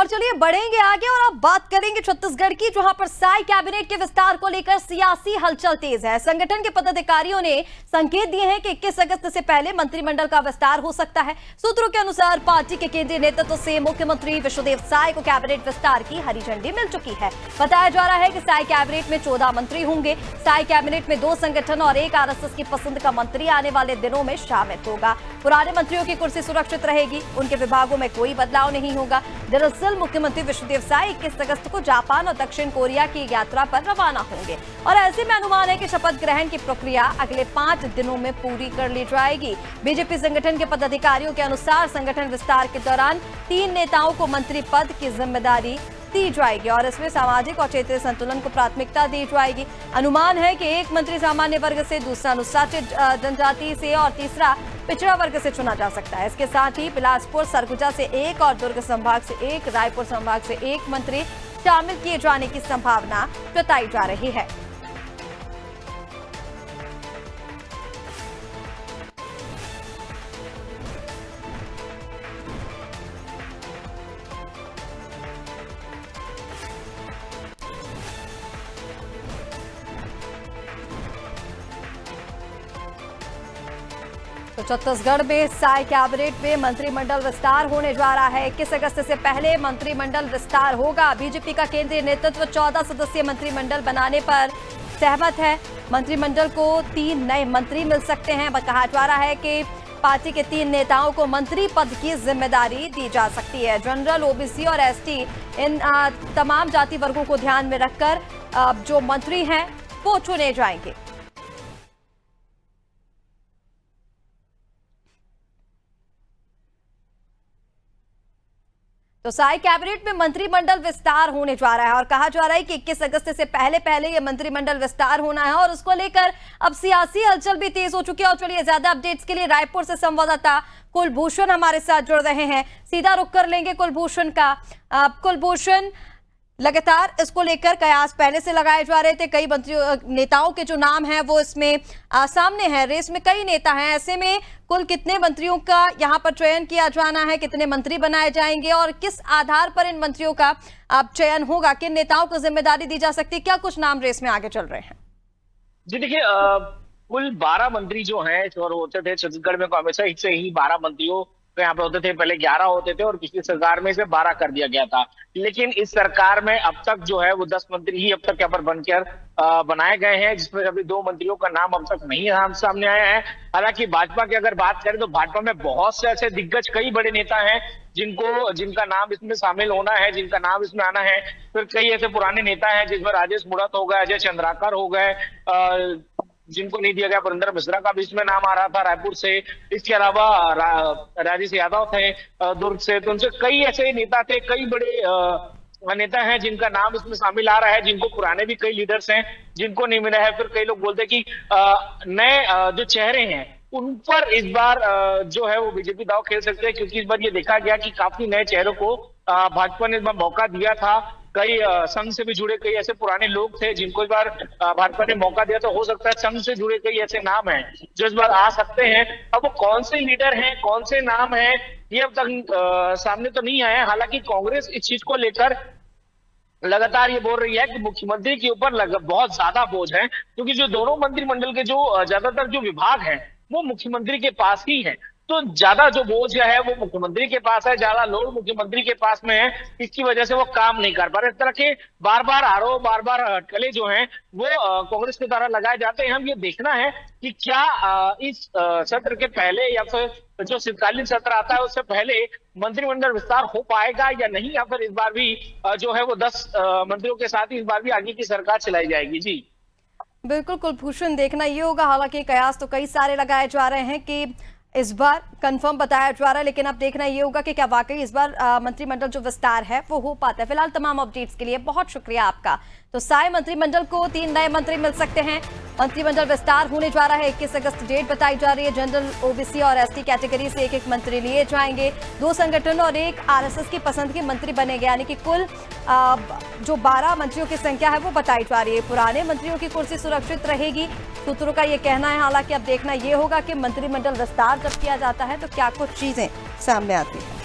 और चलिए बढ़ेंगे आगे और अब बात करेंगे छत्तीसगढ़ की, जहां पर साई कैबिनेट के विस्तार को लेकर सियासी हलचल तेज है। संगठन के पदाधिकारियों ने संकेत दिए हैं कि 21 अगस्त से पहले मंत्रिमंडल का विस्तार हो सकता है। सूत्रों के अनुसार पार्टी के केंद्रीय नेतृत्व से मुख्यमंत्री विश्वदेव साय को कैबिनेट विस्तार की हरी झंडी मिल चुकी है। बताया जा रहा है कि साई कैबिनेट में 14 मंत्री होंगे। साई कैबिनेट में 2 संगठन और 1 आरएसएस की पसंद का मंत्री आने वाले दिनों में शामिल होगा। पुराने मंत्रियों की कुर्सी सुरक्षित रहेगी, उनके विभागों में कोई बदलाव नहीं होगा। दरअसल मुख्यमंत्री विश्वदेव साय 21 अगस्त को जापान और दक्षिण कोरिया की यात्रा पर रवाना होंगे और ऐसे में अनुमान है कि शपथ ग्रहण की प्रक्रिया अगले 5 दिनों में पूरी कर ली जाएगी। बीजेपी संगठन के पदाधिकारियों के अनुसार संगठन विस्तार के दौरान 3 नेताओं को मंत्री पद की जिम्मेदारी दी जाएगी और इसमें सामाजिक और क्षेत्रीय संतुलन को प्राथमिकता दी जाएगी। अनुमान है कि एक मंत्री सामान्य वर्ग से, दूसरा अनुसूचित जनजाति से और तीसरा पिछड़ा वर्ग से चुना जा सकता है। इसके साथ ही बिलासपुर, सरगुजा से 1 और दुर्ग संभाग से 1, रायपुर संभाग से 1 मंत्री शामिल किए जाने की संभावना जताई जा रही है। तो छत्तीसगढ़ में साई कैबिनेट में मंत्रिमंडल विस्तार होने जा रहा है। 21 अगस्त से पहले मंत्रिमंडल विस्तार होगा। बीजेपी का केंद्रीय नेतृत्व 14 सदस्यीय मंत्रिमंडल बनाने पर सहमत है। मंत्रिमंडल को 3 नए मंत्री मिल सकते हैं। कहा जा रहा है कि पार्टी के 3 नेताओं को मंत्री पद की जिम्मेदारी दी जा सकती है। जनरल, ओबीसी और एसटी, इन तमाम जाति वर्गों को ध्यान में रखकर जो मंत्री हैं वो चुने जाएंगे। तो साई कैबिनेट में मंत्रिमंडल विस्तार होने जा रहा है और कहा जा रहा है कि 21 अगस्त से पहले ये मंत्रिमंडल विस्तार होना है और उसको लेकर अब सियासी हलचल भी तेज हो चुकी है। और चलिए ज्यादा अपडेट्स के लिए रायपुर से संवाददाता कुलभूषण हमारे साथ जुड़ रहे हैं। सीधा रुख कर लेंगे कुलभूषण का। कुलभूषण, लगातार इसको लेकर कयास पहले से लगाए जा रहे थे। कई नेताओं के जो नाम हैं वो इसमें सामने हैं। रेस में कई नेता हैं। ऐसे में कुल कितने मंत्रियों का यहां पर चयन किया जाना है, कितने मंत्री बनाए जाएंगे और किस आधार पर इन मंत्रियों का चयन होगा, किन नेताओं को जिम्मेदारी दी जा सकती है? क्या कुछ नाम रेस में आगे चल रहे हैं? जी देखिए, कुल 12 मंत्री जो हैं और होते थे छत्तीसगढ़ में, हमेशा से ही 12 मंत्रियों यहाँ पे होते थे। पहले 11 होते थे और पिछली सरकार में इसे 12 कर दिया गया था। लेकिन इस सरकार में अब तक जो है वो 10 मंत्री ही अब तक यहाँ पर बनकर बनाए गए हैं, जिसमें अभी 2 मंत्रियों का नाम अब तक नहीं सामने आया है। हालांकि भाजपा की अगर बात करें तो भाजपा में बहुत से ऐसे दिग्गज कई बड़े नेता हैं जिनका नाम इसमें शामिल होना है, जिनका नाम इसमें आना है। फिर कई ऐसे पुराने नेता हैं जिसमें राजेश मूणत हो गए, अजय चंद्राकर हो गए, जिनको नहीं दिया गया। वरिंदर मिश्रा का भी इसमें नाम आ रहा था रायपुर से। इसके अलावा राजेश यादव थे दुर्ग से। तो उनसे कई ऐसे नेता थे, कई बड़े नेता हैं जिनका नाम इसमें शामिल आ रहा है, जिनको पुराने भी कई लीडर्स हैं जिनको नहीं मिला है। फिर कई लोग बोलते हैं कि नए जो चेहरे हैं उन पर इस बार जो है वो बीजेपी दांव खेल सकते हैं, क्योंकि इस बार ये देखा गया कि काफी नए चेहरों को भाजपा ने इस बार मौका दिया था। कई संघ से भी जुड़े कई ऐसे पुराने लोग थे जिनको इस बार भाजपा ने मौका दिया। तो हो सकता है संघ से जुड़े कई ऐसे नाम हैं जो इस बार आ सकते हैं। अब वो कौन से लीडर हैं, कौन से नाम हैं, ये अब तक सामने तो नहीं आया। हालांकि कांग्रेस इस चीज को लेकर लगातार ये बोल रही है कि मुख्यमंत्री के ऊपर बहुत ज्यादा बोझ है, क्योंकि जो दोनों मंत्रिमंडल के जो ज्यादातर जो विभाग हैं वो मुख्यमंत्री के पास ही है। तो ज्यादा जो बोझ है वो मुख्यमंत्री के पास है, ज्यादा लोड मुख्यमंत्री के पास में है। इसकी वजह से वो काम नहीं कर पा रहे। इस तरह के बार बार आरोप, बार बार अटकलें जो हैं वो कांग्रेस के द्वारा लगाए जाते हैं। हम ये देखना है कि क्या इस सत्र के पहले या फिर जो शीतकालीन सत्र आता है उससे पहले मंत्रिमंडल विस्तार हो पाएगा या नहीं, या फिर इस बार भी जो है वो 10 मंत्रियों के साथ ही इस बार भी आगे की सरकार चलाई जाएगी। जी बिल्कुल कुलभूषण, देखना ये होगा। हालांकि कयास तो कई सारे लगाए जा रहे हैं कि इस बार कंफर्म बताया जा रहा है, लेकिन अब देखना ये होगा कि क्या वाकई इस बार मंत्रिमंडल जो विस्तार है वो हो पाता है। फिलहाल तमाम अपडेट्स के लिए बहुत शुक्रिया आपका। तो साय मंत्रिमंडल को 3 नए मंत्री मिल सकते हैं। मंत्रिमंडल विस्तार होने जा रहा है। 21 अगस्त डेट बताई जा रही है। जनरल, ओबीसी और एसटी कैटेगरी से 1-1 मंत्री लिए जाएंगे। 2 संगठन और 1 आरएसएस की पसंद के मंत्री बनेंगे, यानी कि कुल जो 12 मंत्रियों की संख्या है वो बताई जा रही है। पुराने मंत्रियों की कुर्सी सुरक्षित रहेगी, सूत्रों का ये कहना है। हालांकि अब देखना ये होगा कि मंत्रिमंडल विस्तार जब किया जाता है तो क्या कुछ चीजें सामने आती है।